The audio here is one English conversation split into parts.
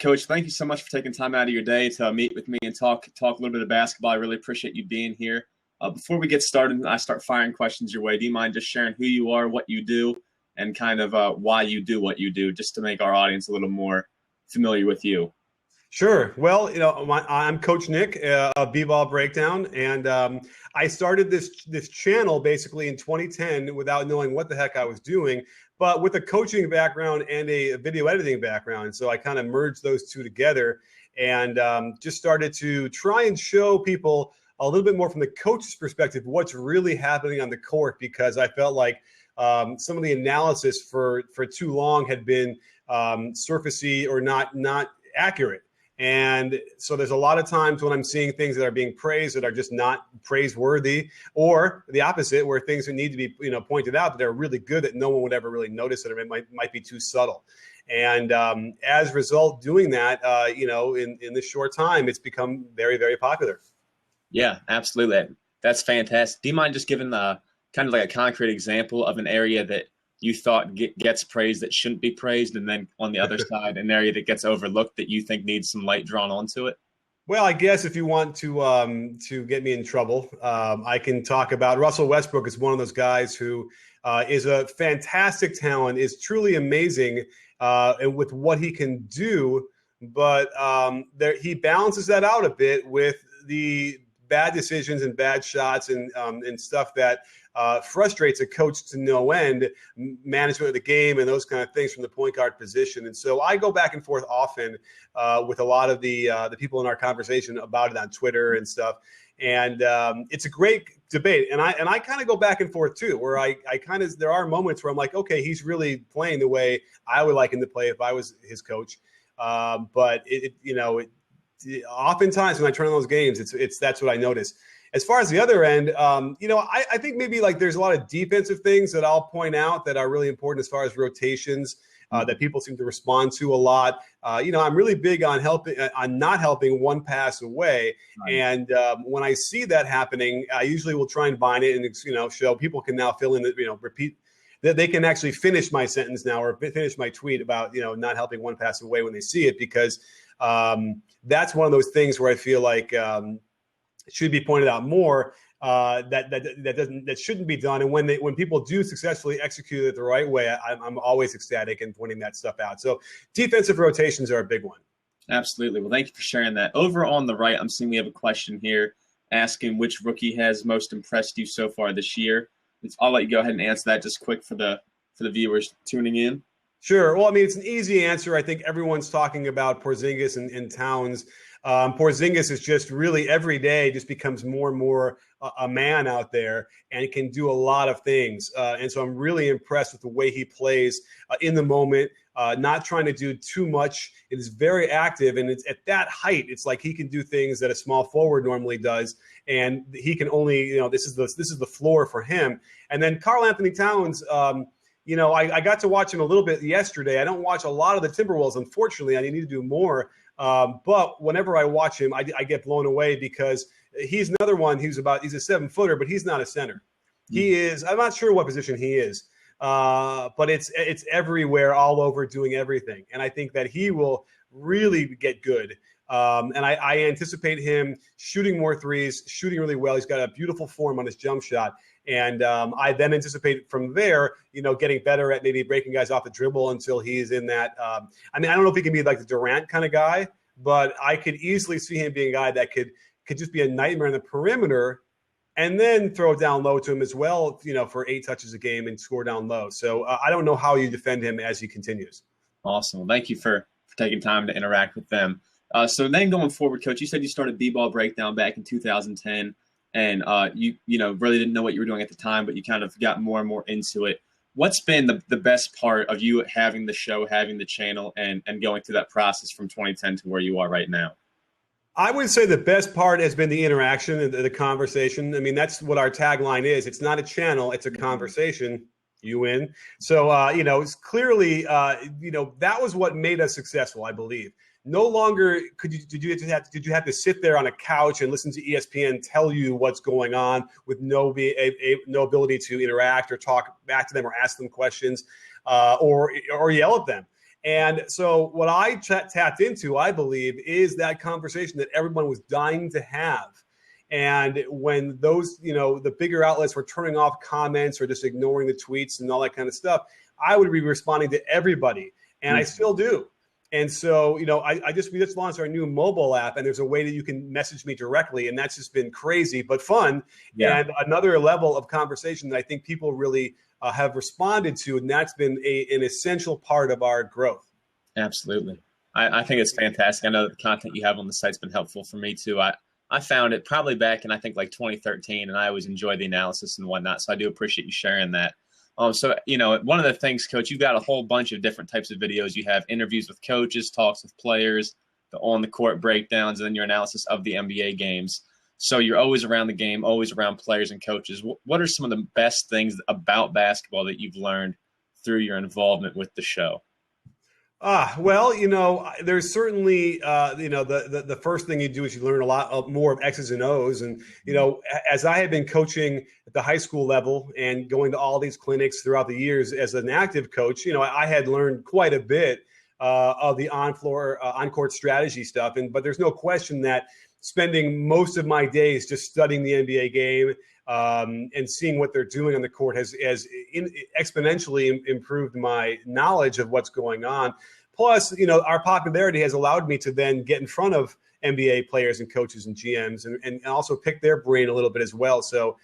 Coach, thank you so much for taking time out of your day to meet with me and talk a little bit of basketball. I really appreciate you being here. Before we get started and I start firing questions your way, do you mind just sharing who you are, what you do, and kind of why you do what you do, just to make our audience a little more familiar with you? Sure. Well, I'm Coach Nick of B-Ball Breakdown, and I started this channel basically in 2010 without knowing what the heck I was doing, but with a coaching background and a video editing background. So I kind of merged those two together and just started to try and show people a little bit more from the coach's perspective what's really happening on the court, because I felt like some of the analysis for too long had been surfacey or not accurate. And so there's a lot of times when I'm seeing things that are being praised that are just not praiseworthy, or the opposite, where things that need to be pointed out that are really good that no one would ever really notice it, or it might be too subtle. And as a result, doing that, in this short time, it's become very, very popular. Yeah, absolutely. That's fantastic. Do you mind just giving the kind of like a concrete example of an area that you thought gets praised that shouldn't be praised, and then on the other side, an area that gets overlooked that you think needs some light drawn onto it? Well, I guess if you want to get me in trouble, I can talk about Russell Westbrook. Is one of those guys who is a fantastic talent, is truly amazing and with what he can do, but he balances that out a bit with the bad decisions and bad shots and stuff that frustrates a coach to no end, management of the game and those kind of things from the point guard position. And so I go back and forth often with a lot of the people in our conversation about it on Twitter and stuff. And it's a great debate. And I kind of go back and forth too, where I kind of, there are moments where I'm like, okay, he's really playing the way I would like him to play if I was his coach. But oftentimes when I turn on those games, that's what I notice. As far as the other end, I think maybe like there's a lot of defensive things that I'll point out that are really important as far as rotations that people seem to respond to a lot. I'm really big on not helping one pass away. Right. And when I see that happening, I usually will try and bind it and, show people can now fill in repeat that they can actually finish my sentence now or finish my tweet about, not helping one pass away when they see it, because that's one of those things where I feel like it should be pointed out more that shouldn't be done. And when people do successfully execute it the right way, I'm always ecstatic in pointing that stuff out. So defensive rotations are a big one. Absolutely. Well, thank you for sharing that. Over on the right, I'm seeing we have a question here asking which rookie has most impressed you so far this year. I'll let you go ahead and answer that just quick for the viewers tuning in. Sure. Well, I mean, it's an easy answer. I think everyone's talking about Porzingis and Towns. Porzingis is just really every day just becomes more and more a man out there and can do a lot of things. And so I'm really impressed with the way he plays in the moment, not trying to do too much. It is very active. And it's at that height, it's like he can do things that a small forward normally does. And he can only, this is the floor for him. And then Karl Anthony Towns, I got to watch him a little bit yesterday. I don't watch a lot of the Timberwolves, unfortunately. I need to do more. But whenever I watch him, I get blown away because he's another one. He's a 7-footer, but he's not a center. He is. I'm not sure what position he is, but it's everywhere, all over, doing everything. And I think that he will really get good. And I anticipate him shooting more threes, shooting really well. He's got a beautiful form on his jump shot. And I then anticipate from there, getting better at maybe breaking guys off the dribble until he's in that. I don't know if he can be like the Durant kind of guy, but I could easily see him being a guy that could just be a nightmare in the perimeter and then throw it down low to him as well, for 8 touches a game and score down low. So I don't know how you defend him as he continues. Awesome. Well, thank you for taking time to interact with them. So then going forward, Coach, you said you started B-Ball Breakdown back in 2010. And you really didn't know what you were doing at the time, but you kind of got more and more into it. What's been the best part of you having the show, having the channel, and going through that process from 2010 to where you are right now? I would say the best part has been the interaction and the conversation. I mean, that's what our tagline is. It's not a channel, it's a conversation. You win. So, it's clearly, that was what made us successful, I believe. No longer did you have to sit there on a couch and listen to ESPN tell you what's going on with no ability to interact or talk back to them or ask them questions or yell at them. And so what I tapped into, I believe, is that conversation that everyone was dying to have. And when those, the bigger outlets were turning off comments or just ignoring the tweets and all that kind of stuff, I would be responding to everybody. And I still do. And so, we just launched our new mobile app, and there's a way that you can message me directly. And that's just been crazy, but fun. Yeah. And another level of conversation that I think people really have responded to. And that's been an essential part of our growth. Absolutely. I think it's fantastic. I know that the content you have on the site's been helpful for me too. I found it probably back in, I think, like 2013, and I always enjoy the analysis and whatnot. So I do appreciate you sharing that. So, one of the things, Coach, you've got a whole bunch of different types of videos. You have interviews with coaches, talks with players, the on-the-court breakdowns, and then your analysis of the NBA games. So you're always around the game, always around players and coaches. What are some of the best things about basketball that you've learned through your involvement with the show? Well, there's certainly, the first thing you do is you learn a lot more of X's and O's. And, as I have been coaching at the high school level and going to all these clinics throughout the years as an active coach, I had learned quite a bit of the on-court strategy stuff. But there's no question that spending most of my days just studying the NBA game and seeing what they're doing on the court has exponentially improved my knowledge of what's going on. Plus, our popularity has allowed me to then get in front of NBA players and coaches and GMs and also pick their brain a little bit as well. So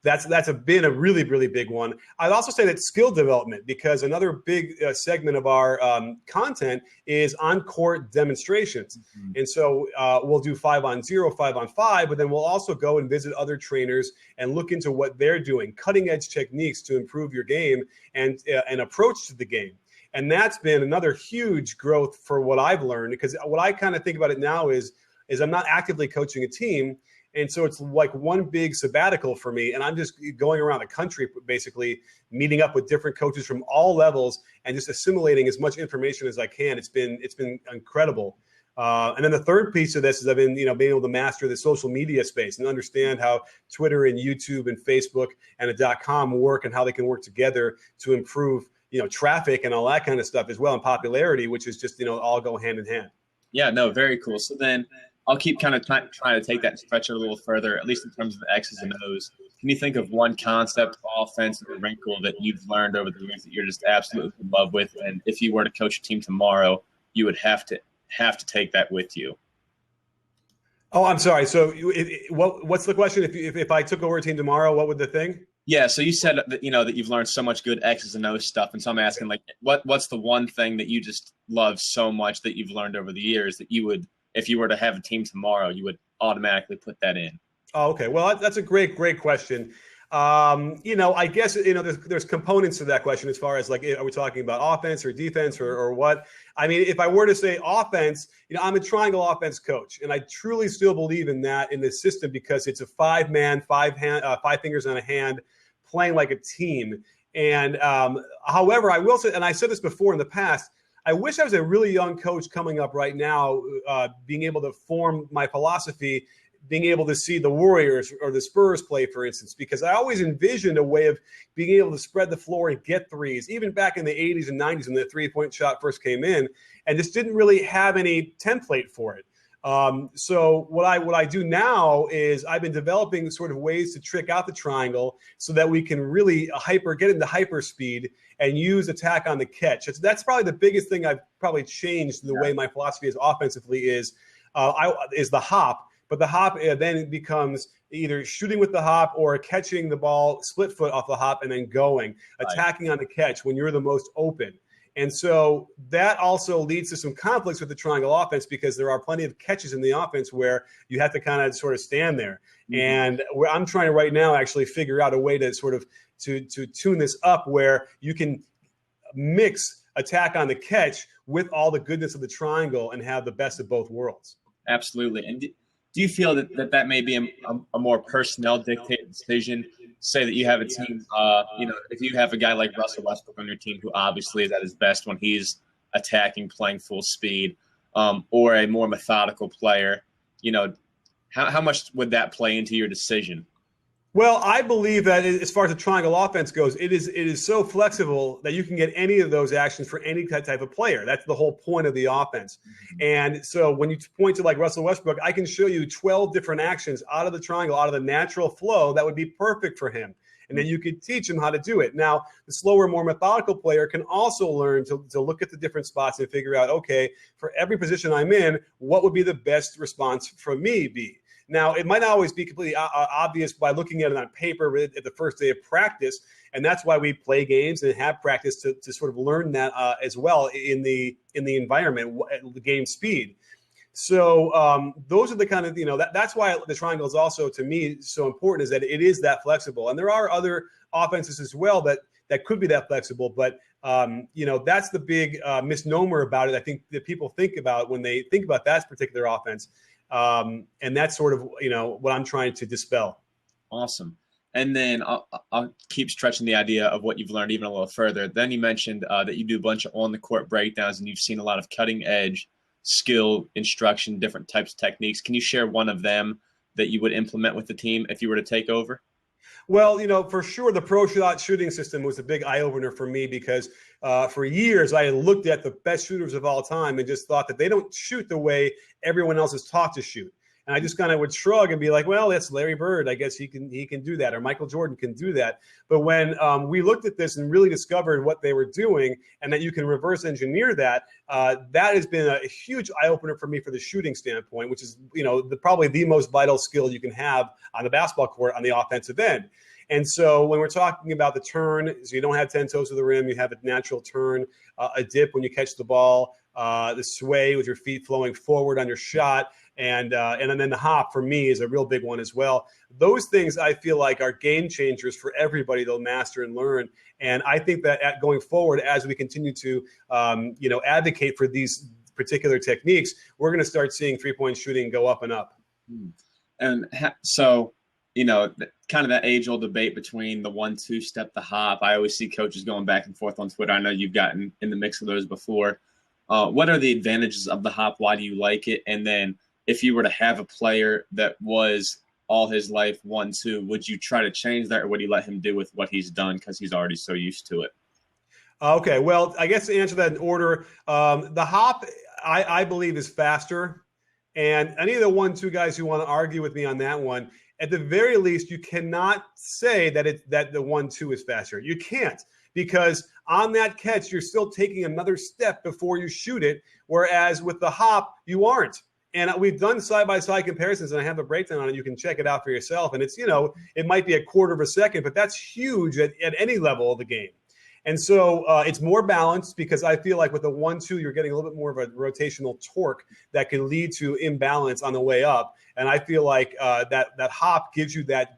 that's been a really, really big one. I'd also say that skill development, because another big segment of our content is on-court demonstrations. Mm-hmm. And so we'll do 5-on-0, 5-on-5, but then we'll also go and visit other trainers and look into what they're doing, cutting-edge techniques to improve your game and an approach to the game. And that's been another huge growth for what I've learned, because what I kind of think about it now is I'm not actively coaching a team. And so it's like one big sabbatical for me. And I'm just going around the country, basically meeting up with different coaches from all levels and just assimilating as much information as I can. It's been incredible. And then the third piece of this is I've been, being able to master the social media space and understand how Twitter and YouTube and Facebook and the .com work and how they can work together to improve, traffic and all that kind of stuff as well, and popularity, which is just, all go hand in hand. Yeah, no, very cool. So then I'll keep kind of trying to take that and stretch it a little further, at least in terms of the X's and O's. Can you think of one concept, offense, or wrinkle that you've learned over the years that you're just absolutely in love with? And if you were to coach a team tomorrow, you would have to take that with you. Oh, I'm sorry. So what's the question? If I took over a team tomorrow, what would the thing? Yeah, so you said that, that you've learned so much good X's and O's stuff. And so I'm asking, like, what's the one thing that you just love so much that you've learned over the years that you would, if you were to have a team tomorrow, you would automatically put that in? Oh, okay. Well, that's a great question. I guess, there's components to that question as far as, like, are we talking about offense or defense or what? I mean, if I were to say offense, I'm a triangle offense coach, and I truly still believe in that in this system because it's a 5-man, 5 fingers on a hand playing like a team. And however, I will say, and I said this before in the past, I wish I was a really young coach coming up right now, being able to form my philosophy, being able to see the Warriors or the Spurs play, for instance, because I always envisioned a way of being able to spread the floor and get threes, even back in the 80s and 90s when the three-point shot first came in, and just didn't really have any template for it. So what I do now is I've been developing sort of ways to trick out the triangle so that we can really get into hyper speed and use attack on the catch. That's probably the biggest thing I've probably changed in the way my philosophy is offensively is the hop. But the hop then becomes either shooting with the hop or catching the ball split foot off the hop and then going, attacking on the catch when you're the most open. And so that also leads to some conflicts with the triangle offense because there are plenty of catches in the offense where you have to kind of sort of stand there. Mm-hmm. And where I'm trying to right now actually figure out a way to sort of to tune this up where you can mix attack on the catch with all the goodness of the triangle and have the best of both worlds. Absolutely. And do you feel that may be a more personnel dictated decision? Say that you have a team, if you have a guy like Russell Westbrook on your team who obviously is at his best when he's attacking, playing full speed, or a more methodical player, how much would that play into your decision? Well, I believe that as far as the triangle offense goes, it is so flexible that you can get any of those actions for any type of player. That's the whole point of the offense. And so when you point to like Russell Westbrook, I can show you 12 different actions out of the triangle, out of the natural flow that would be perfect for him. And then you could teach him how to do it. Now, the slower, more methodical player can also learn to look at the different spots and figure out, okay, for every position I'm in, what would be the best response from me be? Now, it might not always be completely obvious by looking at it on paper at the first day of practice, and that's why we play games and have practice to sort of learn that as well in the environment, the game speed. So those are the kind of, that's why the triangle is also, to me, so important, is that it is that flexible. And there are other offenses as well that could be that flexible, but that's the big misnomer about it, I think, that people think about when they think about that particular offense. And that's sort of, what I'm trying to dispel. Awesome. And then I'll keep stretching the idea of what you've learned even a little further. Then you mentioned that you do a bunch of on-the-court breakdowns, and you've seen a lot of cutting-edge skill instruction, different types of techniques. Can you share one of them that you would implement with the team if you were to take over? Well, for sure, the pro shot shooting system was a big eye-opener for me because for years I had looked at the best shooters of all time and just thought that they don't shoot the way everyone else is taught to shoot. And I just kind of would shrug and be like, well, that's Larry Bird. I guess he can do that, or Michael Jordan can do that. But when we looked at this and really discovered what they were doing and that you can reverse engineer that, that has been a huge eye-opener for me for the shooting standpoint, which is, probably the most vital skill you can have on the basketball court on the offensive end. And so when we're talking about the turn, so you don't have 10 toes to the rim, you have a natural turn, a dip when you catch the ball, the sway with your feet flowing forward on your shot, and then the hop for me is a real big one as well. Those things I feel like are game changers for everybody to master and learn. And I think that going forward, as we continue to advocate for these particular techniques, we're going to start seeing three-point shooting go up and up. And so, kind of that age-old debate between the 1-2 step, the hop. I always see coaches going back and forth on Twitter. I know you've gotten in the mix of those before. What are the advantages of the hop? Why do you like it? And then if you were to have a player that was all his life 1-2, would you try to change that, or would you let him do with what he's done because he's already so used to it? Okay, well, I guess to answer that in order, the hop, I believe, is faster. And any of the 1-2 guys who want to argue with me on that one, at the very least, you cannot say that the 1-2 is faster. You can't, because on that catch, you're still taking another step before you shoot it, whereas with the hop, you aren't. And we've done side-by-side comparisons, and I have a breakdown on it. You can check it out for yourself. And it's, it might be a quarter of a second, but that's huge at any level of the game. And so it's more balanced, because I feel like with the 1-2, you're getting a little bit more of a rotational torque that can lead to imbalance on the way up. And I feel like that hop gives you that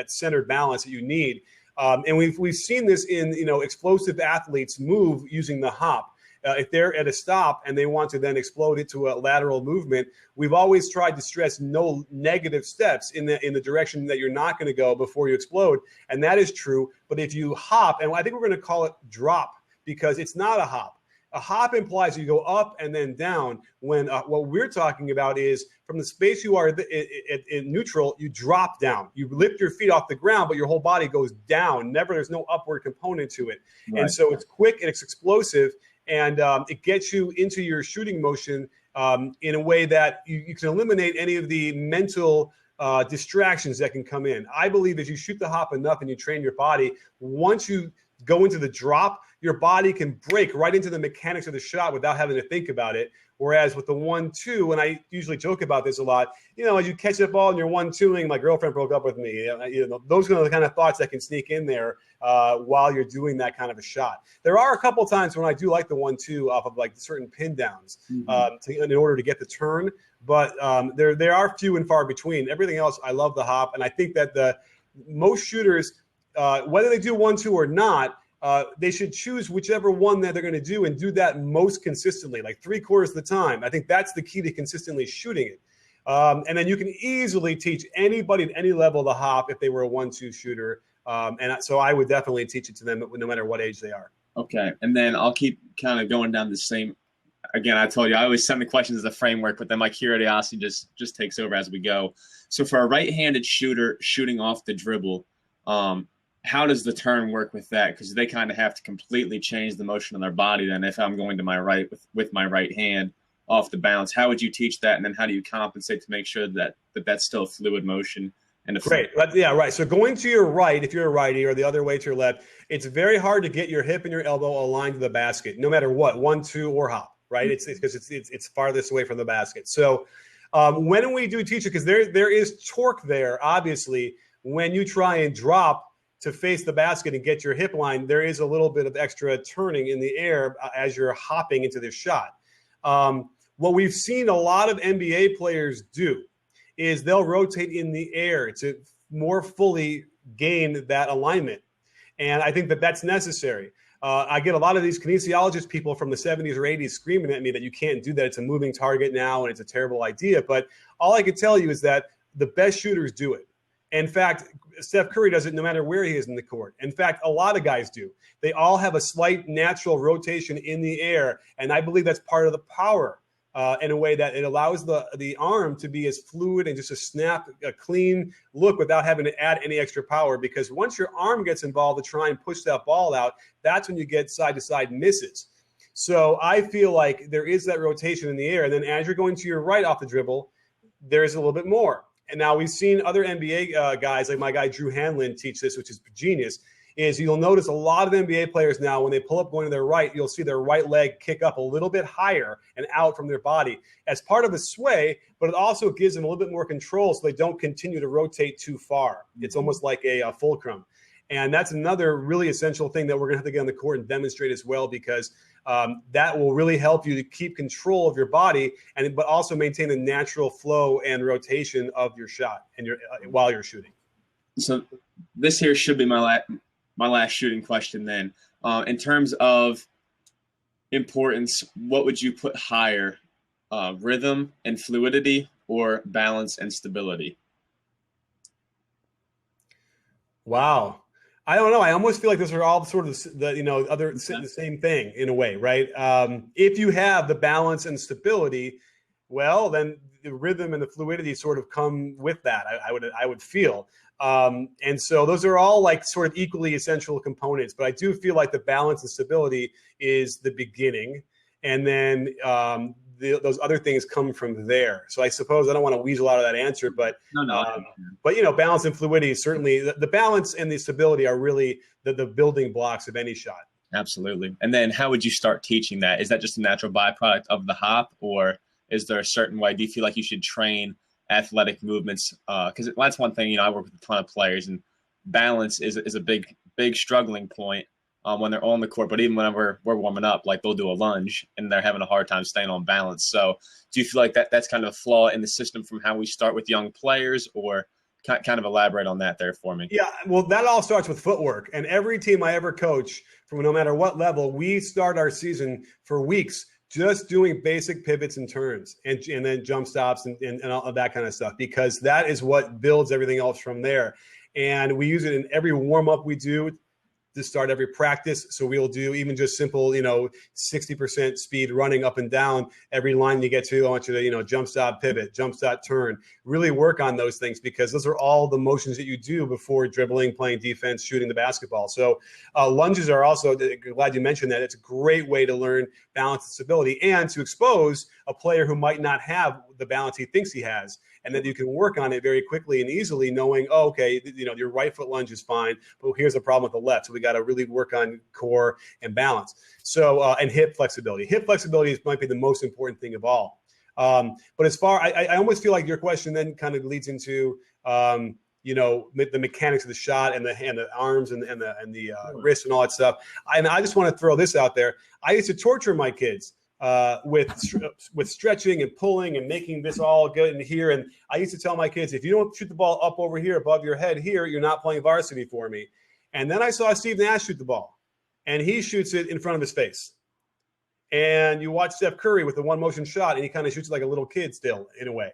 centered balance that you need. And we've seen this in explosive athletes move using the hop. If they're at a stop and they want to then explode it to a lateral movement, we've always tried to stress no negative steps in the direction that you're not going to go before you explode. And that is true. But if you hop, and I think we're going to call it drop, because it's not a hop. A hop implies you go up and then down, when what we're talking about is from the space you are in neutral, you drop down. You lift your feet off the ground, but your whole body goes down. There's no upward component to it. Right. And so it's quick and it's explosive. And it gets you into your shooting motion in a way that you can eliminate any of the mental distractions that can come in. I believe if you shoot the hop enough and you train your body, once you go into the drop, your body can break right into the mechanics of the shot without having to think about it. Whereas with the 1-2, and I usually joke about this a lot, as you catch that ball and you're 1-2ing, my girlfriend broke up with me. Those are the kind of thoughts that can sneak in there while you're doing that kind of a shot. There are a couple of times when I do like the 1-2 off of like certain pin downs in order to get the turn, but there are few and far between. Everything else, I love the hop, and I think that most shooters, whether they do 1-2 or not, they should choose whichever one that they're going to do and do that most consistently, like 3/4 of the time. I think that's the key to consistently shooting it. And then you can easily teach anybody at any level the hop if they were a 1-2 shooter. And so I would definitely teach it to them no matter what age they are. Okay. And then I'll keep kind of going down the same again, I told you I always send the questions as a framework, but then my curiosity just takes over as we go. So for a right-handed shooter shooting off the dribble, how does the turn work with that? Because they kind of have to completely change the motion of their body. Then if I'm going to my right with my right hand off the bounce, how would you teach that? And then how do you compensate to make sure that that's still fluid motion? And Great. Yeah, right. So going to your right, if you're a righty, or the other way to your left, it's very hard to get your hip and your elbow aligned to the basket, no matter what, 1, 2, or hop, right? It's because it's farthest away from the basket. So when we do teach it, because there is torque there, obviously, when you try and drop to face the basket and get your hip line, there is a little bit of extra turning in the air as you're hopping into this shot. What we've seen a lot of NBA players do is they'll rotate in the air to more fully gain that alignment. And I think that that's necessary. I get a lot of these kinesiologist people from the 70s or 80s screaming at me that you can't do that. It's a moving target now and it's a terrible idea. But all I can tell you is that the best shooters do it. In fact, Steph Curry does it no matter where he is in the court. In fact, a lot of guys do. They all have a slight natural rotation in the air. And I believe that's part of the power in a way that it allows the arm to be as fluid and just a clean look without having to add any extra power. Because once your arm gets involved to try and push that ball out, that's when you get side-to-side misses. So I feel like there is that rotation in the air. And then as you're going to your right off the dribble, there's a little bit more. And now we've seen other NBA guys, like my guy Drew Hanlon, teach this, which is genius, is you'll notice a lot of NBA players now, when they pull up going to their right, you'll see their right leg kick up a little bit higher and out from their body as part of a sway, but it also gives them a little bit more control so they don't continue to rotate too far. It's almost like a fulcrum. And that's another really essential thing that we're going to have to get on the court and demonstrate as well, because that will really help you to keep control of your body, but also maintain the natural flow and rotation of your shot and while you're shooting. So this here should be my last shooting question then. In terms of importance, what would you put higher, rhythm and fluidity or balance and stability? Wow. I don't know. I almost feel like those are all sort of the same thing in a way, right? If you have the balance and stability, well, then the rhythm and the fluidity sort of come with that. I would feel, and so those are all like sort of equally essential components. But I do feel like the balance and stability is the beginning, and then those other things come from there. So I suppose I don't want to weasel out of that answer, but balance and fluidity is certainly the balance and the stability are really the building blocks of any shot. Absolutely. And then how would you start teaching that? Is that just a natural byproduct of the hop, or is there a certain way? Do you feel like you should train athletic movements? Because that's one thing, I work with a ton of players, and balance is a big struggling point when they're on the court. But even when we're warming up, like they'll do a lunge and they're having a hard time staying on balance. So do you feel like that's kind of a flaw in the system from how we start with young players, or kind of elaborate on that there for me? Yeah, well, that all starts with footwork. And every team I ever coach, from no matter what level, we start our season for weeks just doing basic pivots and turns and then jump stops and all of that kind of stuff, because that is what builds everything else from there. And we use it in every warm-up we do to start every practice. So we'll do even just simple, 60% speed running up and down every line you get to. I want you to, jump stop, pivot, jump stop, turn. Really work on those things, because those are all the motions that you do before dribbling, playing defense, shooting the basketball. So lunges are also, glad you mentioned that. It's a great way to learn balance and stability, and to expose a player who might not have the balance he thinks he has. And then you can work on it very quickly and easily, knowing, your right foot lunge is fine, but here's a problem with the left. So we got to really work on core and balance. So, and hip flexibility. Hip flexibility might be the most important thing of all. But as far, I almost feel like your question then kind of leads into, the mechanics of the shot and the arms and the wrist and all that stuff. And I just want to throw this out there. I used to torture my kids with stretching and pulling and making this all good in here. And I used to tell my kids, if you don't shoot the ball up over here above your head here, you're not playing varsity for me. And then I saw Steve Nash shoot the ball, and he shoots it in front of his face. And you watch Steph Curry with the one motion shot, and he kind of shoots like a little kid still, in a way.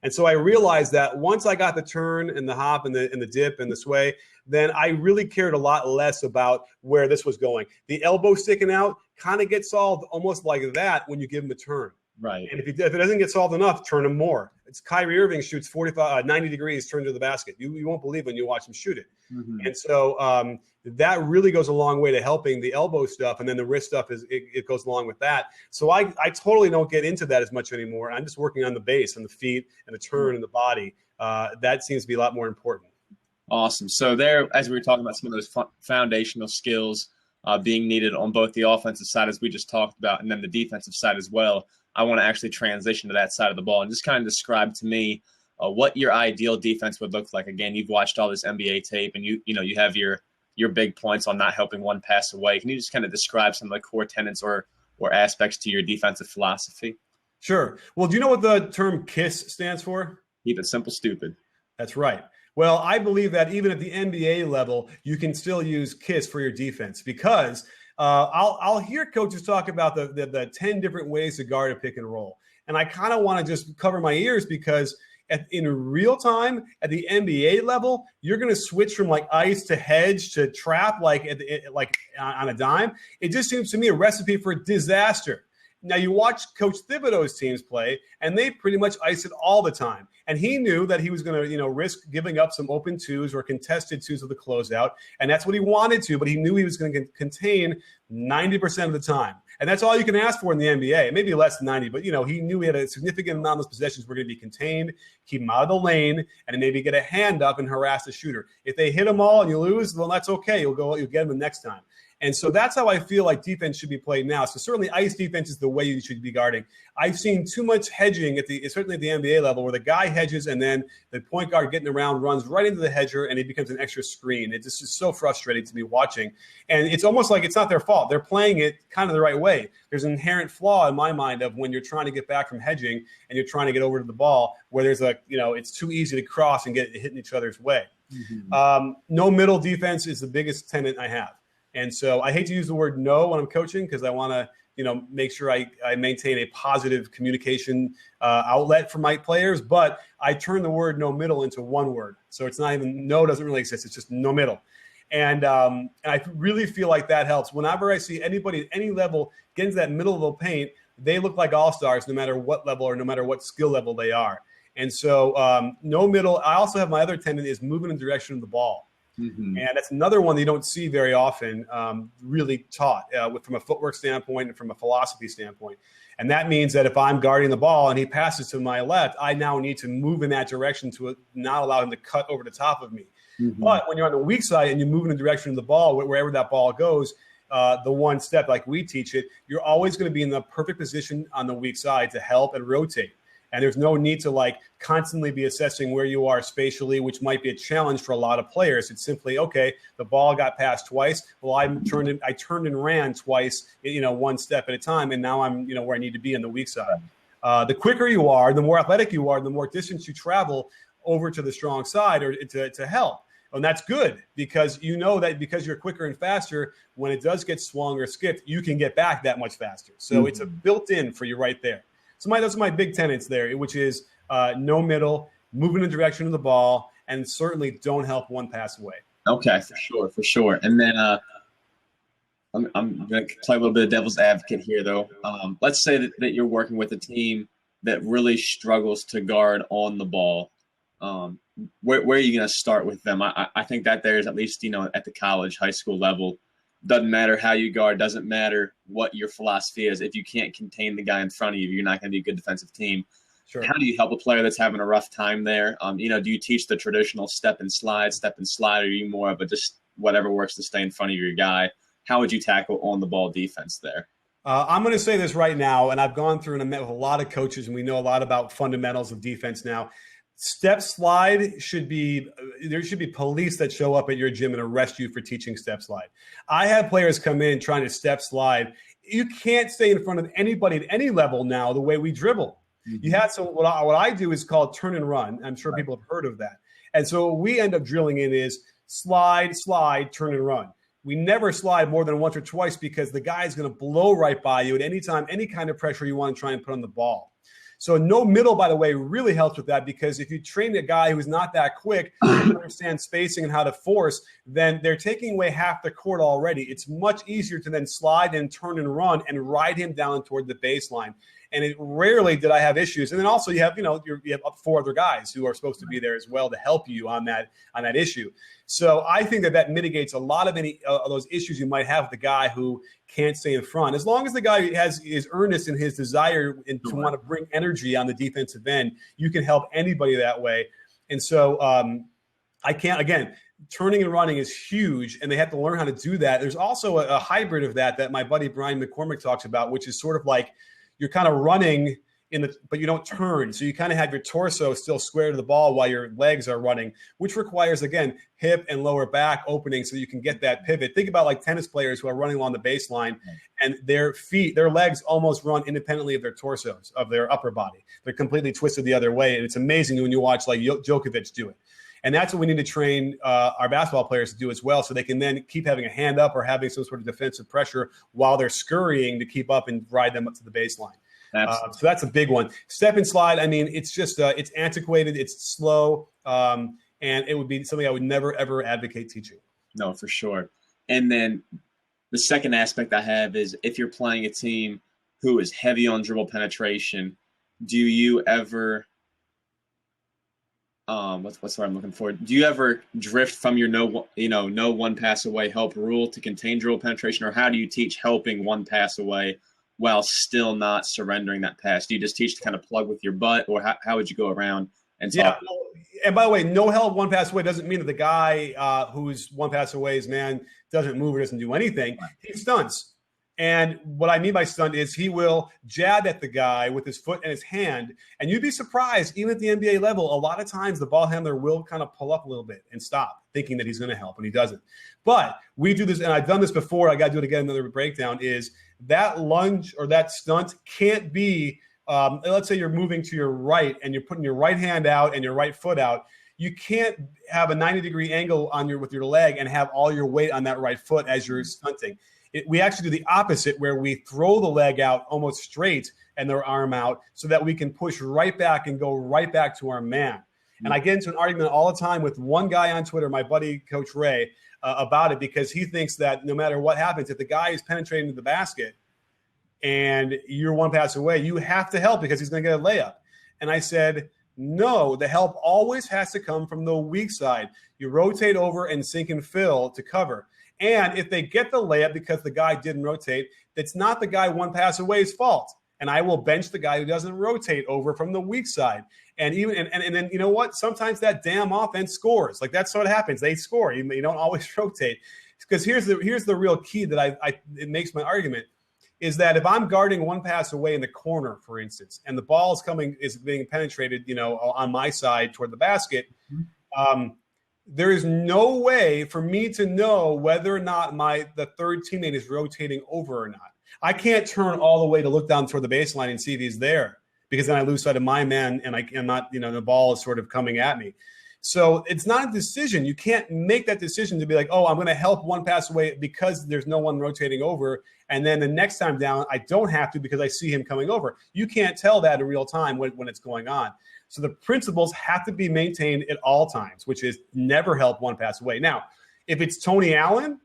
And so I realized that once I got the turn and the hop and the dip and the sway, then I really cared a lot less about where this was going. The elbow sticking out kind of get solved almost like that when you give him a turn. Right. And if it doesn't get solved enough, turn him more. It's Kyrie Irving shoots 90 degrees, turn to the basket. You won't believe when you watch him shoot it. Mm-hmm. And so that really goes a long way to helping the elbow stuff. And then the wrist stuff, it goes along with that. So I totally don't get into that as much anymore. I'm just working on the base, on the feet and the turn and the body. That seems to be a lot more important. Awesome. So there, as we were talking about some of those foundational skills being needed on both the offensive side, as we just talked about, and then the defensive side as well, I want to actually transition to that side of the ball and just kind of describe to me what your ideal defense would look like. Again, you've watched all this NBA tape, and you have your big points on not helping one pass away. Can you just kind of describe some of the core tenets or aspects to your defensive philosophy? Sure. Well, do you know what the term KISS stands for? Keep it simple, stupid. That's right. Well, I believe that even at the NBA level, you can still use KISS for your defense because I'll hear coaches talk about the 10 different ways to guard a pick and roll. And I kind of want to just cover my ears because in real time at the NBA level, you're going to switch from like ice to hedge to trap like on a dime. It just seems to me a recipe for disaster. Now, you watch Coach Thibodeau's teams play, and they pretty much ice it all the time. And he knew that he was going to, risk giving up some open twos or contested twos with the closeout, and that's what he wanted to, but he knew he was going to contain 90% of the time. And that's all you can ask for in the NBA. Maybe less than 90, but, he knew he had a significant amount of those possessions were going to be contained, keep him out of the lane, and then maybe get a hand up and harass the shooter. If they hit them all and you lose, well, that's okay. You'll get them the next time. And so that's how I feel like defense should be played now. So certainly ice defense is the way you should be guarding. I've seen too much hedging certainly at the NBA level where the guy hedges and then the point guard getting around runs right into the hedger and he becomes an extra screen. It just is so frustrating to be watching. And it's almost like it's not their fault. They're playing it kind of the right way. There's an inherent flaw in my mind of when you're trying to get back from hedging and you're trying to get over to the ball where there's it's too easy to cross and get hitting each other's way. Mm-hmm. No middle defense is the biggest tenet I have. And so I hate to use the word no when I'm coaching because I want to, make sure I maintain a positive communication outlet for my players. But I turn the word no middle into one word. So it's not even no doesn't really exist. It's just no middle. And I really feel like that helps. Whenever I see anybody at any level get into that middle of the paint, they look like all-stars no matter what level or no matter what skill level they are. And so no middle. I also have my other tenet is moving in the direction of the ball. Mm-hmm. And that's another one that you don't see very often really taught from a footwork standpoint and from a philosophy standpoint. And that means that if I'm guarding the ball and he passes to my left, I now need to move in that direction to not allow him to cut over the top of me. Mm-hmm. But when you're on the weak side and you move in the direction of the ball, wherever that ball goes, the one step like we teach it, you're always going to be in the perfect position on the weak side to help and rotate. And there's no need to constantly be assessing where you are spatially, which might be a challenge for a lot of players. It's simply, okay, the ball got passed twice. Well, I turned and ran twice, one step at a time. And now I'm, where I need to be on the weak side. The quicker you are, the more athletic you are, the more distance you travel over to the strong side or to help. And that's good because you know that because you're quicker and faster, when it does get swung or skipped, you can get back that much faster. So It's a built-in for you right there. So those are my big tenets there, which is no middle, move in the direction of the ball, and certainly don't help one pass away. Okay, for sure. And then I'm going to play a little bit of devil's advocate here, though. Let's say that you're working with a team that really struggles to guard on the ball. Where are you going to start with them? I think that there's at least, at the college, high school level, doesn't matter how you guard, doesn't matter what your philosophy is. If you can't contain the guy in front of you, you're not going to be a good defensive team. Sure. How do you help a player that's having a rough time there? Do you teach the traditional step and slide, or are you more of a just whatever works to stay in front of your guy? How would you tackle on the ball defense there? I'm going to say this right now, and I've gone through and met with a lot of coaches, and we know a lot about fundamentals of defense now. Step slide there should be police that show up at your gym and arrest you for teaching step slide. I have players come in trying to step slide. You can't stay in front of anybody at any level now the way we dribble. Mm-hmm. You had what I do is called turn and run. I'm sure people have heard of that. And so what we end up drilling in is slide, turn and run. We never slide more than once or twice because the guy is going to blow right by you at any time, any kind of pressure you want to try and put on the ball. So no middle, by the way, really helps with that, because if you train a guy who's not that quick, doesn't understand spacing and how to force, then they're taking away half the court already. It's much easier to then slide and turn and run and ride him down toward the baseline. And it rarely did I have issues. And then also you have, you have up 4 other guys who are supposed to be there as well to help you on that issue. So I think that mitigates a lot of any of those issues you might have with the guy who can't stay in front. As long as the guy is earnest in his desire and to want to bring energy on the defensive end, you can help anybody that way. And so turning and running is huge, and they have to learn how to do that. There's also a hybrid of that my buddy Brian McCormick talks about, which is sort of like you're kind of running but you don't turn. So you kind of have your torso still square to the ball while your legs are running, which requires, again, hip and lower back opening so you can get that pivot. Think about like tennis players who are running along the baseline, and their legs almost run independently of their torsos, of their upper body. They're completely twisted the other way. And it's amazing when you watch like Djokovic do it. And that's what we need to train our basketball players to do as well, so they can then keep having a hand up or having some sort of defensive pressure while they're scurrying to keep up and ride them up to the baseline. So that's a big one. Step and slide, I mean, it's just it's antiquated, it's slow, and it would be something I would never, ever advocate teaching. No, for sure. And then the second aspect I have is if you're playing a team who is heavy on dribble penetration, do you ever what's the word I'm looking for? Do you ever drift from your no one pass away help rule to contain dribble penetration, or how do you teach helping one pass away while still not surrendering that pass? Do you just teach to kind of plug with your butt, or how would you go around and talk? Yeah, and by the way, no help one pass away doesn't mean that the guy who's one pass away is doesn't move or doesn't do anything. He stunts. And what I mean by stunt is he will jab at the guy with his foot and his hand. And you'd be surprised, even at the NBA level, a lot of times the ball handler will kind of pull up a little bit and stop, thinking that he's going to help, and he doesn't. But we do this, and I've done this before, I got to do it again, another breakdown, is that lunge or that stunt can't be, let's say you're moving to your right and you're putting your right hand out and your right foot out. You can't have a 90-degree angle with your leg and have all your weight on that right foot as you're stunting. We actually do the opposite, where we throw the leg out almost straight and their arm out so that we can push right back and go right back to our man. Mm-hmm. And I get into an argument all the time with one guy on Twitter, my buddy, Coach Ray, about it, because he thinks that no matter what happens, if the guy is penetrating the basket and you're one pass away, you have to help because he's going to get a layup. And I said, no, the help always has to come from the weak side. You rotate over and sink and fill to cover. And if they get the layup because the guy didn't rotate, it's not the guy one pass away's fault. And I will bench the guy who doesn't rotate over from the weak side. And then you know what? Sometimes that damn offense scores. Like, that's what happens. They score. You don't always rotate. Because here's the real key that it makes my argument, is that if I'm guarding one pass away in the corner, for instance, and the ball is being penetrated, on my side toward the basket, there is no way for me to know whether or not the third teammate is rotating over or not. I can't turn all the way to look down toward the baseline and see if he's there, because then I lose sight of my man and I'm not, the ball is sort of coming at me. So it's not a decision. You can't make that decision to be like, oh, I'm going to help one pass away because there's no one rotating over, and then the next time down, I don't have to because I see him coming over. You can't tell that in real time when it's going on. So the principles have to be maintained at all times, which is never help one pass away. Now, if it's Tony Allen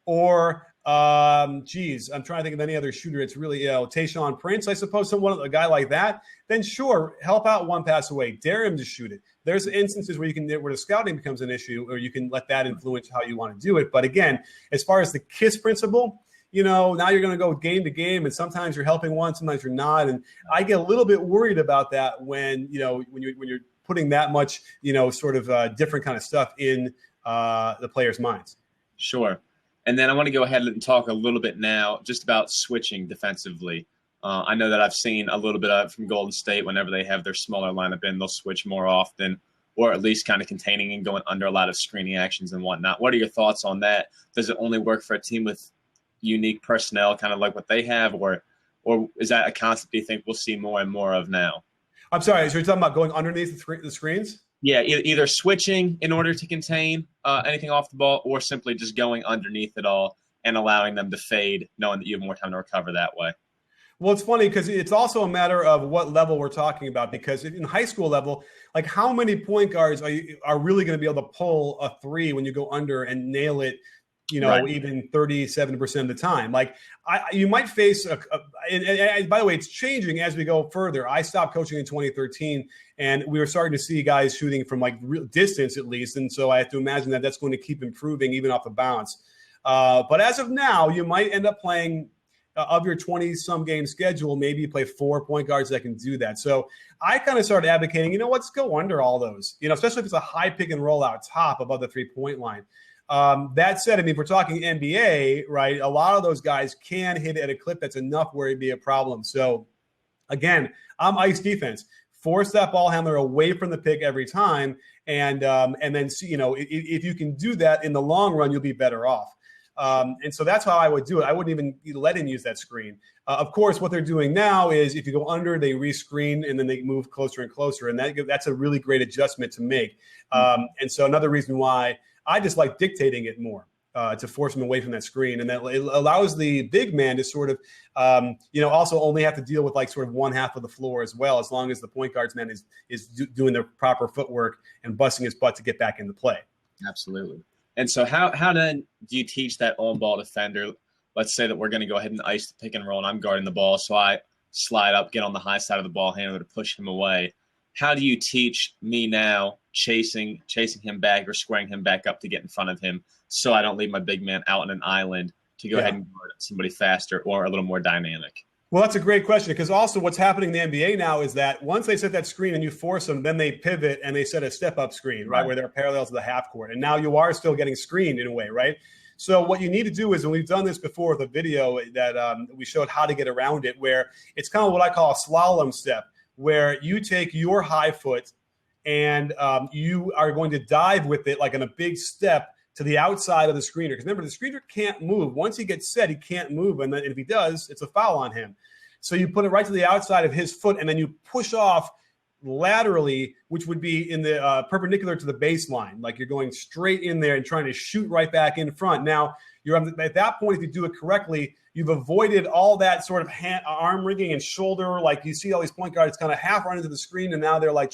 or, I'm trying to think of any other shooter. It's really, Tayshaun Prince, I suppose, a guy like that, then sure, help out one pass away. Dare him to shoot it. There's instances where the scouting becomes an issue, or you can let that influence how you want to do it. But again, as far as the KISS principle, now you're going to go game to game, and sometimes you're helping one, sometimes you're not. And I get a little bit worried about that when you're putting that much, different kind of stuff in the players' minds. Sure. And then I want to go ahead and talk a little bit now just about switching defensively. I know that I've seen a little bit of it from Golden State. Whenever they have their smaller lineup in, they'll switch more often, or at least kind of containing and going under a lot of screening actions and whatnot. What are your thoughts on that? Does it only work for a team with unique personnel, kind of like what they have, or is that a concept you think we'll see more and more of now? I'm sorry, so you're talking about going underneath the screens? Yeah, either switching in order to contain anything off the ball, or simply just going underneath it all and allowing them to fade, knowing that you have more time to recover that way. Well, it's funny because it's also a matter of what level we're talking about. Because in high school level, like how many point guards are really going to be able to pull a three when you go under and nail it, Right. even 37% of the time? Like you might face and by the way, it's changing as we go further. I stopped coaching in 2013, and we were starting to see guys shooting from like real distance at least, and so I have to imagine that that's going to keep improving even off the bounce. But as of now, you might end up playing. Of your 20-some game schedule, maybe you play 4 point guards that can do that. So I kind of started advocating, let's go under all those, especially if it's a high pick and roll out top above the 3-point line. That said, I mean, if we're talking NBA, right, a lot of those guys can hit at a clip that's enough where it'd be a problem. So, again, I'm ice defense. Force that ball handler away from the pick every time, and then see, if you can do that in the long run, you'll be better off. And so that's how I would do it. I wouldn't even let him use that screen. Of course, what they're doing now is if you go under, they rescreen, and then they move closer and closer. And that's a really great adjustment to make. And so another reason why I just like dictating it more to force him away from that screen. And that it allows the big man to sort of, also only have to deal with like sort of one half of the floor as well, as long as the point guard's man is doing the proper footwork and busting his butt to get back into play. Absolutely. And so how then do you teach that on-ball defender? Let's say that we're going to go ahead and ice the pick and roll, and I'm guarding the ball, so I slide up, get on the high side of the ball handler to push him away. How do you teach me now chasing him back or squaring him back up to get in front of him so I don't leave my big man out on an island to go ahead and guard somebody faster or a little more dynamic? Well, that's a great question, because also what's happening in the NBA now is that once they set that screen and you force them, then they pivot and they set a step-up screen, right, where they're parallel to the half court. And now you are still getting screened in a way, right? So what you need to do is, and we've done this before with a video that we showed how to get around it, where it's kind of what I call a slalom step, where you take your high foot and you are going to dive with it like in a big step to the outside of the screener. Because remember, the screener can't move. Once he gets set, he can't move. And then if he does, it's a foul on him. So you put it right to the outside of his foot, and then you push off laterally, which would be in the perpendicular to the baseline. Like you're going straight in there and trying to shoot right back in front. Now, at that point, if you do it correctly, you've avoided all that sort of arm rigging and shoulder. Like you see all these point guards kind of half run into the screen, and now they're like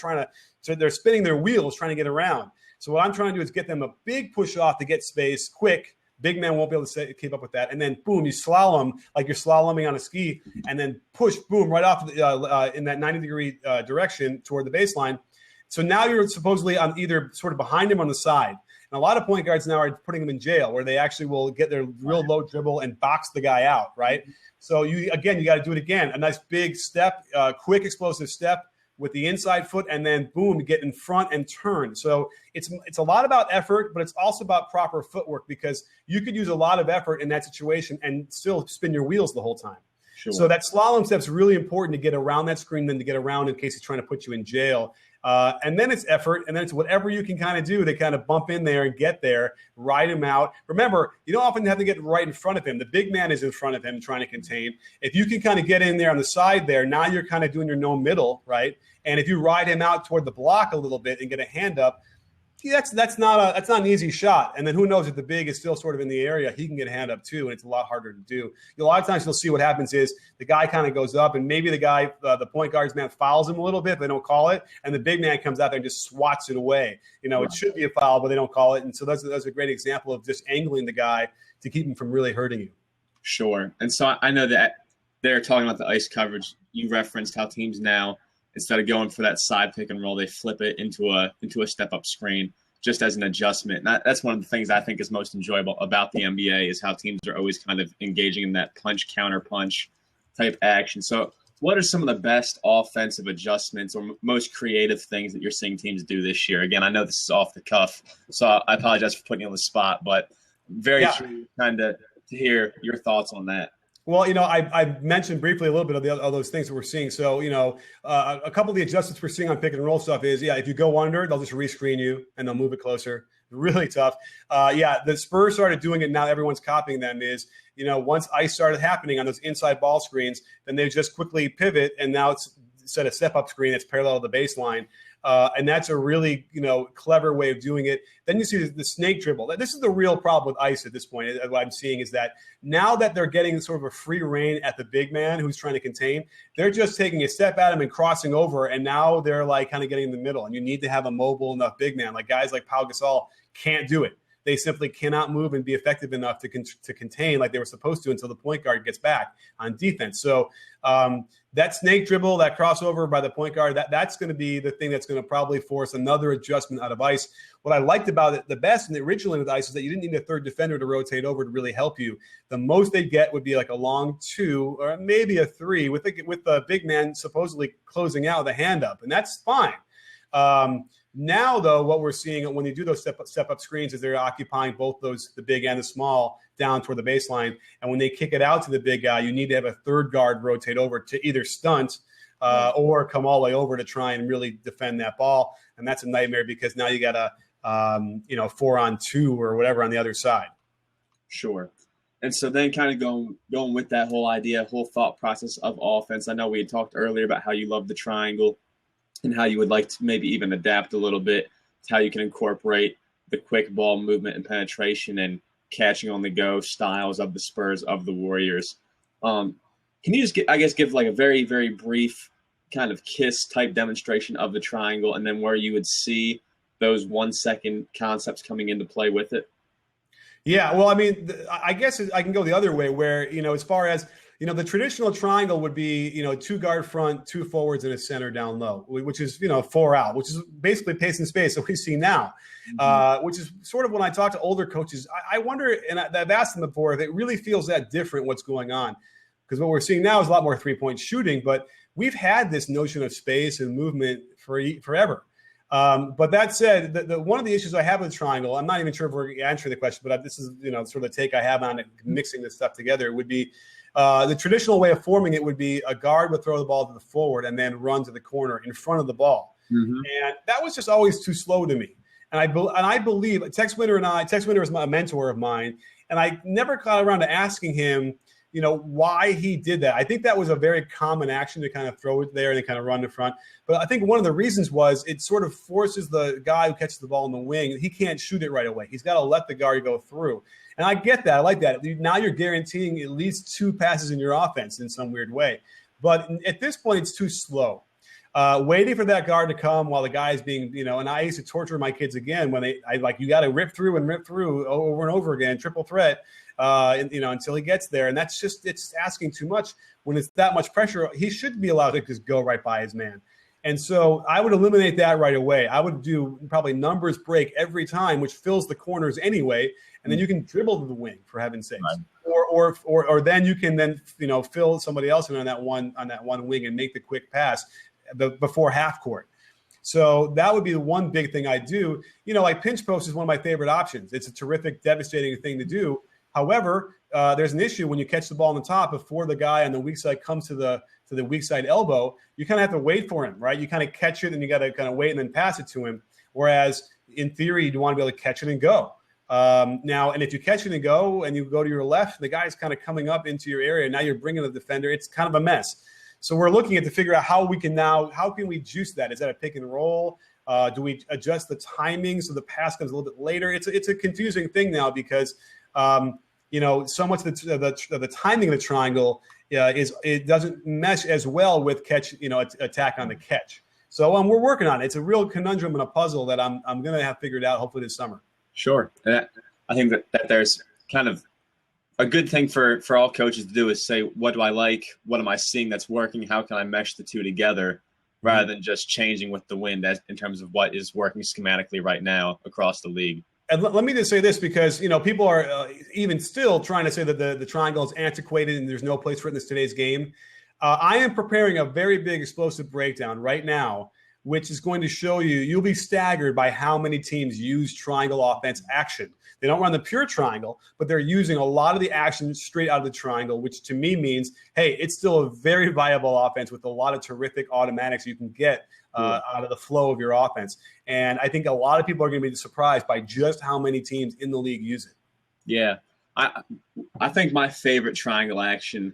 they're spinning their wheels trying to get around. So what I'm trying to do is get them a big push off to get space quick. Big man won't be able to keep up with that. And then, boom, you slalom like you're slaloming on a ski, and then push, boom, right off in that 90-degree direction toward the baseline. So now you're supposedly on either sort of behind him on the side. And a lot of point guards now are putting them in jail, where they actually will get their real low dribble and box the guy out, right? So you got to do it again. A nice big step, quick explosive step with the inside foot, and then boom, get in front and turn. So it's a lot about effort, but it's also about proper footwork, because you could use a lot of effort in that situation and still spin your wheels the whole time. Sure. So that slalom step is really important to get around that screen, then to get around in case he's trying to put you in jail. And then it's effort, and then it's whatever you can kind of do to kind of bump in there and get there, ride him out. Remember, you don't often have to get right in front of him. The big man is in front of him trying to contain. If you can kind of get in there on the side there, now you're kind of doing your no middle, right? And if you ride him out toward the block a little bit and get a hand up, that's not an easy shot. And then who knows, if the big is still sort of in the area, he can get a hand up too, and it's a lot harder to do. A lot of times you'll see what happens is the guy kind of goes up, and maybe the guy, the point guard's man, fouls him a little bit, but they don't call it, and the big man comes out there and just swats it away. It should be a foul, but they don't call it. And so that's a great example of just angling the guy to keep him from really hurting you. Sure. And so I know that they're talking about the ice coverage. You referenced how teams now, instead of going for that side pick and roll, they flip it into a step-up screen just as an adjustment. And that's one of the things I think is most enjoyable about the NBA, is how teams are always kind of engaging in that punch, counter punch type action. So what are some of the best offensive adjustments or most creative things that you're seeing teams do this year? Again, I know this is off the cuff, so I apologize for putting you on the spot, but very true kind of to hear your thoughts on that. Well, I mentioned briefly a little bit of those things that we're seeing. So, a couple of the adjustments we're seeing on pick and roll stuff is, if you go under, they'll just rescreen you and they'll move it closer. Really tough. The Spurs started doing it. Now everyone's copying them. Is, once ice started happening on those inside ball screens, then they just quickly pivot, and now it's set a step-up screen that's parallel to the baseline. And that's a really, clever way of doing it. Then you see the snake dribble. This is the real problem with ice at this point. What I'm seeing is that now that they're getting sort of a free reign at the big man who's trying to contain, they're just taking a step at him and crossing over. And now they're like kind of getting in the middle. And you need to have a mobile enough big man. Like guys like Pau Gasol can't do it. They simply cannot move and be effective enough to contain like they were supposed to until the point guard gets back on defense. So that snake dribble, that crossover by the point guard, that's going to be the thing that's going to probably force another adjustment out of ice. What I liked about it the best and originally with ice is that you didn't need a third defender to rotate over to really help you. The most they'd get would be like a long 2 or maybe a 3 with the big man supposedly closing out with a hand up, and that's fine. Now, though, what we're seeing when you do those step-up screens is they're occupying both the big and the small down toward the baseline. And when they kick it out to the big guy, you need to have a third guard rotate over to either stunt or come all the way over to try and really defend that ball. And that's a nightmare because now you got a 4-on-2 or whatever on the other side. Sure. And so then kind of going with that whole idea, whole thought process of offense. I know we had talked earlier about how you love the triangle and how you would like to maybe even adapt a little bit to how you can incorporate the quick ball movement and penetration and catching on the go styles of the Spurs, of the Warriors. Can you just give like a very, very brief kind of kiss type demonstration of the triangle and then where you would see those 1 second concepts coming into play with it? Yeah, well, I mean, I guess I can go the other way where, as far as, the traditional triangle would be, 2 guard front, 2 forwards, and a center down low, which is, 4 out, which is basically pace and space that we see now, which is sort of when I talk to older coaches, I wonder, and I've asked them before, if it really feels that different what's going on. Because what we're seeing now is a lot more three-point shooting, but we've had this notion of space and movement forever. But that said, one of the issues I have with the triangle, I'm not even sure if we're answering the question, but this is, sort of the take I have on it, mixing this stuff together, would be the traditional way of forming it would be a guard would throw the ball to the forward and then run to the corner in front of the ball. Mm-hmm. And that was just always too slow to me. And I believe Tex Winter is a mentor of mine, and I never got around to asking him, why he did that. I think that was a very common action to kind of throw it there and then kind of run to front. But I think one of the reasons was it sort of forces the guy who catches the ball in the wing. He can't shoot it right away. He's got to let the guard go through. And I get that. I like that. Now you're guaranteeing at least 2 passes in your offense in some weird way. But at this point, it's too slow. Waiting for that guard to come while the guy is being, and I used to torture my kids again when you got to rip through over and over again, triple threat. Until he gets there. And it's asking too much. When it's that much pressure, he should be allowed to just go right by his man. And so I would eliminate that right away. I would do probably numbers break every time, which fills the corners anyway. And then you can dribble to the wing, for heaven's sakes. Right. Or then you can fill somebody else in on that one wing and make the quick pass before half court. So that would be the one big thing I do. Like pinch post is one of my favorite options. It's a terrific, devastating thing to do. However, there's an issue when you catch the ball on the top before the guy on the weak side comes to the weak side elbow. You kind of have to wait for him, right? You kind of catch it and you got to kind of wait and then pass it to him. Whereas in theory, you want to be able to catch it and go. And if you catch it and go and you go to your left, the guy's kind of coming up into your area. Now you're bringing the defender. It's kind of a mess. So we're looking at to figure out how can we juice that? Is that a pick and roll? Do we adjust the timing so the pass comes a little bit later? It's a confusing thing now because so much of the timing of the triangle it doesn't mesh as well with attack on the catch. So we're working on it. It's a real conundrum and a puzzle that I'm going to have figured out hopefully this summer. Sure. And I think that there's kind of a good thing for all coaches to do is say, what do I like? What am I seeing that's working? How can I mesh the two together rather than just changing with the wind in terms of what is working schematically right now across the league? And let me just say this because, people are even still trying to say that the triangle is antiquated and there's no place for it in today's game. I am preparing a very big explosive breakdown right now, which is going to show you'll be staggered by how many teams use triangle offense action. They don't run the pure triangle, but they're using a lot of the action straight out of the triangle, which to me means, hey, it's still a very viable offense with a lot of terrific automatics you can get out of the flow of your offense. And I think a lot of people are going to be surprised by just how many teams in the league use it. Yeah. I think my favorite triangle action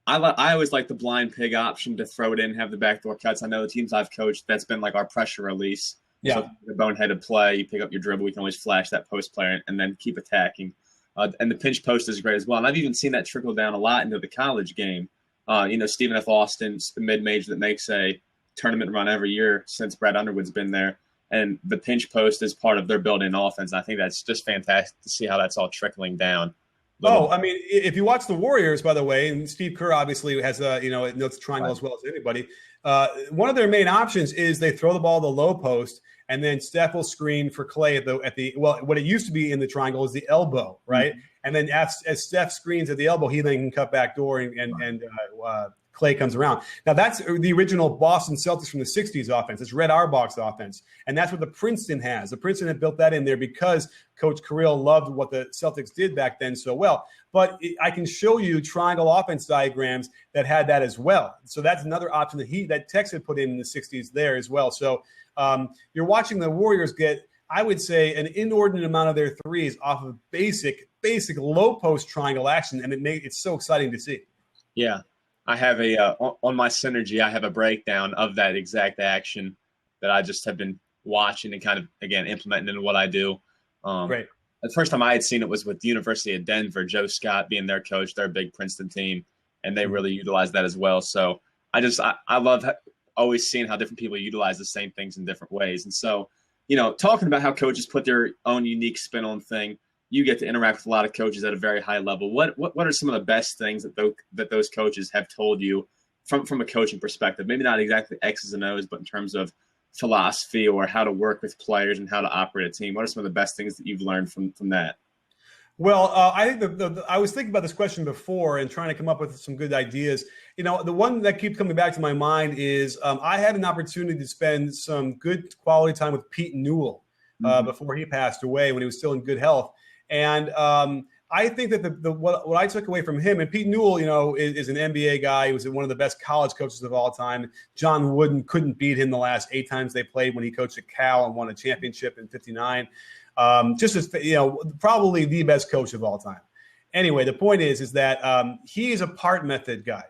I always like the blind pig option to throw it in, have the backdoor cuts. I know the teams I've coached, that's been like our pressure release. Yeah. So the boneheaded play, you pick up your dribble, we can always flash that post player and then keep attacking. And the pinch post is great as well. And I've even seen that trickle down a lot into the college game. Stephen F. Austin's the mid-major that makes a tournament run every year since Brad Underwood's been there. And the pinch post is part of their built-in offense. And I think that's just fantastic to see how that's all trickling down. I mean, if you watch the Warriors, by the way, and Steve Kerr obviously has knows the triangle as well as anybody. One of their main options is they throw the ball to the low post, and then Steph will screen for Clay at the what it used to be in the triangle is the elbow, right? Mm-hmm. And then as Steph screens at the elbow, he then can cut back door and Clay comes around. Now, that's the original Boston Celtics from the 60s offense. It's Red Auerbach's offense. And that's what the Princeton has. The Princeton had built that in there because Coach Carrillo loved what the Celtics did back then so well. But I can show you triangle offense diagrams that had that as well. So that's another option that Tex had put in the 60s there as well. So you're watching the Warriors get, I would say, an inordinate amount of their threes off of basic low post triangle action. And it's so exciting to see. Yeah. I have on my Synergy, I have a breakdown of that exact action that I just have been watching and kind of, again, implementing into what I do. Great. The first time I had seen it was with the University of Denver, Joe Scott being their coach, their big Princeton team, and they really utilized that as well. So I love always seeing how different people utilize the same things in different ways. And so, talking about how coaches put their own unique spin on thing, you get to interact with a lot of coaches at a very high level. What are some of the best things that those coaches have told you from a coaching perspective? Maybe not exactly X's and O's, but in terms of philosophy or how to work with players and how to operate a team. What are some of the best things that you've learned from that? Well, I think I was thinking about this question before and trying to come up with some good ideas. The one that keeps coming back to my mind is I had an opportunity to spend some good quality time with Pete Newell before he passed away when he was still in good health. And I think that what I took away from him, and Pete Newell, is an NBA guy. He was one of the best college coaches of all time. John Wooden couldn't beat him the last 8 times they played when he coached at Cal and won a championship in '59. Just as probably the best coach of all time. Anyway, the point is that he is a part method guy,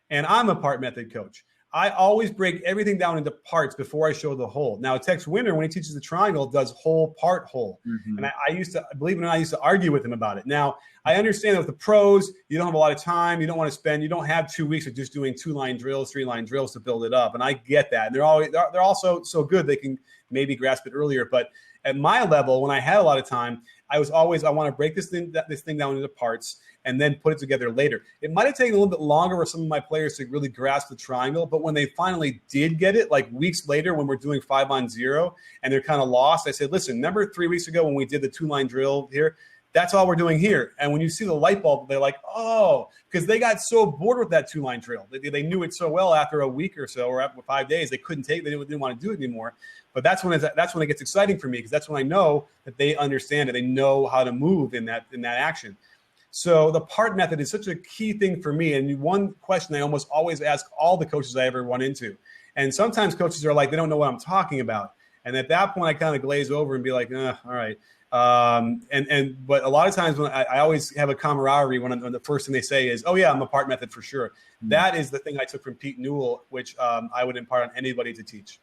and I'm a part method coach. I always break everything down into parts before I show the whole. Now, Tex Winter, when he teaches the triangle, does whole, part, whole. Mm-hmm. And I used to, believe it or not, I used to argue with him about it. Now, I understand that with the pros, you don't have a lot of time. You don't have 2 weeks of just doing 2-line drills, 3-line drills to build it up. And I get that. And they're also so good they can maybe grasp it earlier. But at my level, when I had a lot of time, I want to break this thing down into parts and then put it together later. It might have taken a little bit longer for some of my players to really grasp the triangle, but when they finally did get it, like weeks later when we're doing 5-on-0 and they're kind of lost, I said, listen, remember 3 weeks ago when we did the 2-line drill here? That's all we're doing here. And when you see the light bulb, they're like, oh, because they got so bored with that 2-line drill. They knew it so well after a week or so or after 5 days, they didn't want to do it anymore. But that's when it gets exciting for me because that's when I know that they understand it. They know how to move in that action. So the part method is such a key thing for me. And one question I almost always ask all the coaches I ever run into. And sometimes coaches are like, they don't know what I'm talking about. And at that point, I kind of glaze over and be like, all right. But a lot of times when I always have a camaraderie when the first thing they say is, oh yeah, I'm a part method for sure. Mm-hmm. That is the thing I took from Pete Newell, which I would impart on anybody to teach.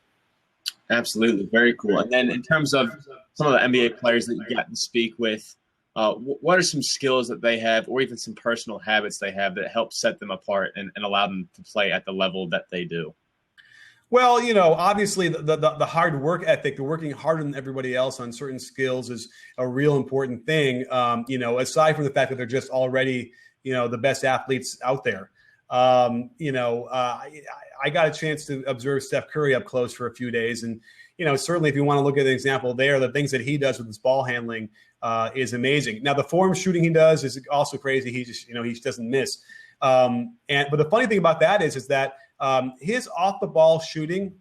Absolutely. Very cool. And then in terms of some of the NBA players that you got to speak with, what are some skills that they have or even some personal habits they have that help set them apart and allow them to play at the level that they do? Well, obviously the hard work ethic, the working harder than everybody else on certain skills is a real important thing, aside from the fact that they're just already, the best athletes out there. I got a chance to observe Steph Curry up close for a few days. And, certainly if you want to look at an example there, the things that he does with his ball handling is amazing. Now, the form shooting he does is also crazy. He just, he just doesn't miss. But the funny thing about that is that his off the ball shooting,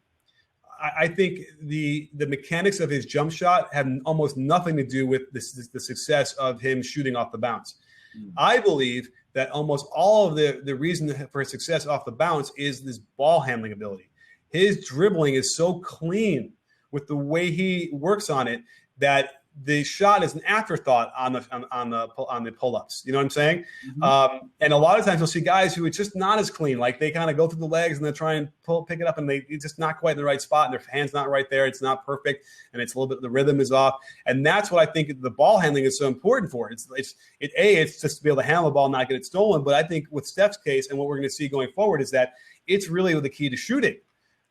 I think the mechanics of his jump shot have almost nothing to do with the success of him shooting off the bounce. Mm. I believe that almost all of the reason for his success off the bounce is this ball handling ability. His dribbling is so clean with the way he works on it that the shot is an afterthought on the pull-ups. You know what I'm saying? Mm-hmm. And a lot of times you'll see guys who it's just not as clean. Like they kind of go through the legs and they try and pick it up, and it's just not quite in the right spot, and their hand's not right there. It's not perfect, and it's a little bit, the rhythm is off. And that's what I think the ball handling is so important for. It's just to be able to handle the ball, not get it stolen. But I think with Steph's case and what we're going to see going forward is that it's really the key to shooting.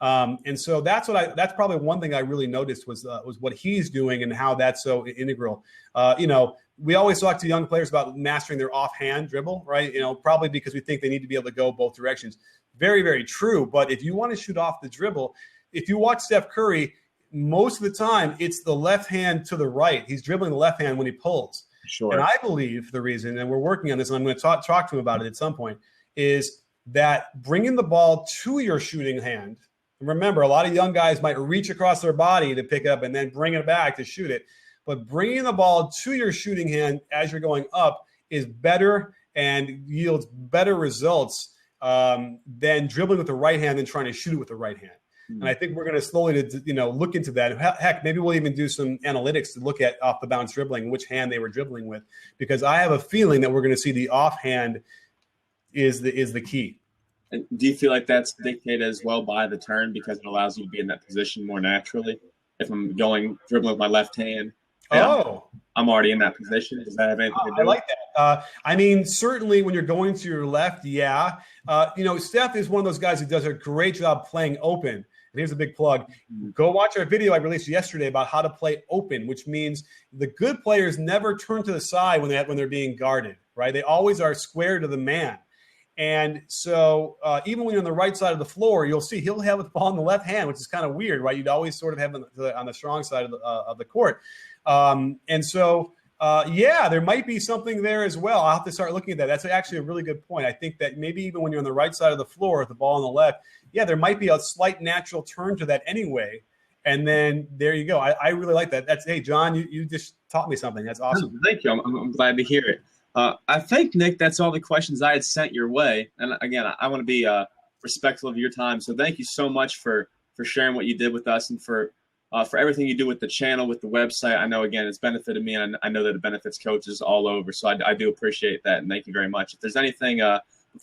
And so that's probably one thing I really noticed was what he's doing and how that's so integral. We always talk to young players about mastering their offhand dribble, right? Probably because we think they need to be able to go both directions. Very, very true. But if you want to shoot off the dribble, if you watch Steph Curry, most of the time it's the left hand to the right. He's dribbling the left hand when he pulls. Sure. And I believe the reason, and we're working on this, and I'm going to talk to him about it at some point, is that bringing the ball to your shooting hand. Remember, a lot of young guys might reach across their body to pick up and then bring it back to shoot it. But bringing the ball to your shooting hand as you're going up is better and yields better results than dribbling with the right hand and trying to shoot it with the right hand. Mm-hmm. And I think we're going to slowly look into that. Heck, maybe we'll even do some analytics to look at off the bounce dribbling, which hand they were dribbling with, because I have a feeling that we're going to see the offhand is the key. And do you feel like that's dictated as well by the turn because it allows you to be in that position more naturally? If I'm dribbling with my left hand, I'm already in that position. Does that have anything to do with it? I like that. Certainly when you're going to your left, yeah. Steph is one of those guys who does a great job playing open. And here's a big plug. Mm-hmm. Go watch our video I released yesterday about how to play open, which means the good players never turn to the side when they're being guarded, right? They always are square to the man. And so even when you're on the right side of the floor, you'll see he'll have the ball in the left hand, which is kind of weird, right? You'd always sort of have it on the strong side of the court. There might be something there as well. I'll have to start looking at that. That's actually a really good point. I think that maybe even when you're on the right side of the floor with the ball on the left, there might be a slight natural turn to that anyway. And then there you go. I really like that. Hey, John, you just taught me something. That's awesome. Thank you. I'm glad to hear it. I think, Nick, that's all the questions I had sent your way. And again, I want to be respectful of your time. So thank you so much for sharing what you did with us and for everything you do with the channel, with the website. I know, again, it's benefited me, and I know that it benefits coaches all over. So I do appreciate that, and thank you very much. If there's anything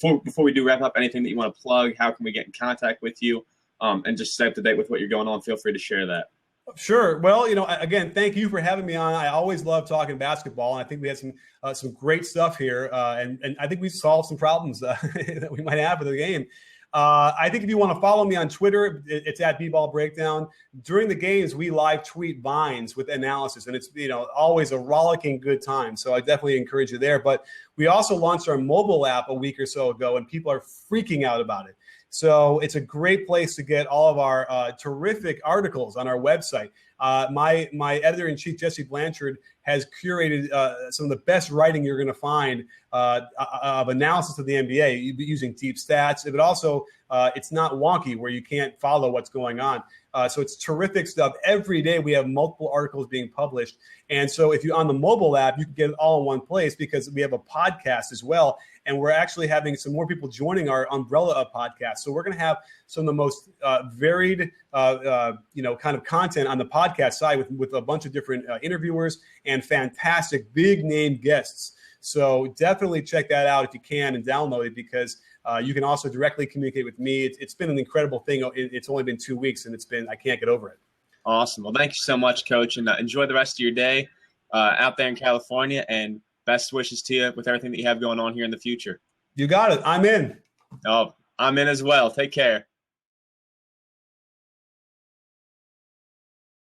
before we do wrap up, anything that you want to plug, how can we get in contact with you, and just stay up to date with what you're going on, feel free to share that. Sure. Well, again, thank you for having me on. I always love talking basketball, and I think we had some great stuff here, and I think we solved some problems that we might have with the game. I think if you want to follow me on Twitter, it's at BBALL Breakdown. During the games, we live tweet vines with analysis, and it's always a rollicking good time. So I definitely encourage you there. But we also launched our mobile app a week or so ago, and people are freaking out about it. So it's a great place to get all of our terrific articles on our website. My editor-in-chief, Jesse Blanchard, has curated some of the best writing you're going to find of analysis of the NBA using deep stats. But also, it's not wonky where you can't follow what's going on. So it's terrific stuff. Every day we have multiple articles being published. And so if you're on the mobile app, you can get it all in one place because we have a podcast as well. And we're actually having some more people joining our umbrella of podcasts. So we're going to have some of the most varied, kind of content on the podcast side with a bunch of different interviewers and fantastic big name guests. So definitely check that out if you can and download it because you can also directly communicate with me. It's been an incredible thing. It's only been 2 weeks and I can't get over it. Awesome. Well, thank you so much, Coach, and enjoy the rest of your day out there in California, and best wishes to you with everything that you have going on here in the future. You got it. I'm in. Oh, I'm in as well. Take care.